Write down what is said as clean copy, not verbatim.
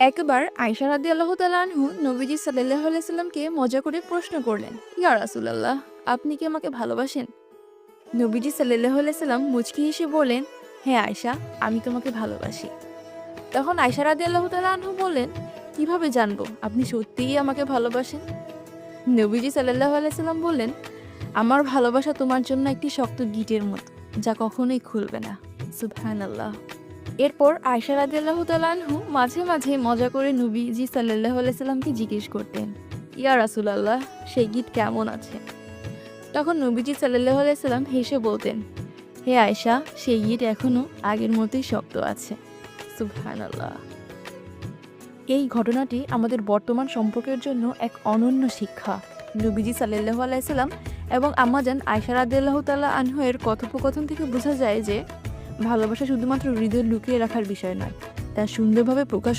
একবার আয়েশা রাদিয়াল্লাহু তাআলা আনহু নবীজি সাল্লাল্লাহু আলাইহি সাল্লামকে মজা করে প্রশ্ন করলেন, ইয়া রাসূলুল্লাহ, আপনি কি আমাকে ভালোবাসেন? নবীজি সাল্লাল্লাহু আলাইহি সাল্লাম মুচকি হেসে বললেন, হ্যাঁ আয়েশা, আমি তোমাকে ভালোবাসি। তখন আয়েশা রাদিয়াল্লাহু তাআলা আনহু বললেন, কিভাবে জানবো আপনি সত্যিই আমাকে ভালোবাসেন? নবীজি সাল্লাল্লাহু আলাইহি সাল্লাম বললেন, আমার ভালোবাসা তোমার জন্য একটি শক্ত গিঁটের মতো, যা কখনোই খুলবে না। সুবহানাল্লাহ। এরপর আয়েশা রাদিয়াল্লাহু তাআলা আনহু মাঝে মাঝে মজা করে নবীজি সাল্লাল্লাহু আলাইহি সাল্লামকে জিজ্ঞেস করতেন, ইয়া রাসূলুল্লাহ, সেই গীত কেমন আছে? তখন নবীজি সাল্লাল্লাহু আলাইহি সাল্লাম হেসে বলতেন, হে আয়েশা, সেই গীত এখনো আগের মতোই শক্ত আছে। সুবহানাল্লাহ। এই ঘটনাটি আমাদের বর্তমান সম্পর্কের জন্য এক অনন্য শিক্ষা। নবীজি সাল্লাল্লাহু আলাইহি সাল্লাম এবং আম্মাজান আয়েশা রাদিয়াল্লাহু তাআলা আনহু এর কথোপকথন থেকে বোঝা যায় যে ভালোবাসা শুধুমাত্র হৃদয়ে লুকিয়ে রাখার বিষয় নয়, তা সুন্দরভাবে প্রকাশ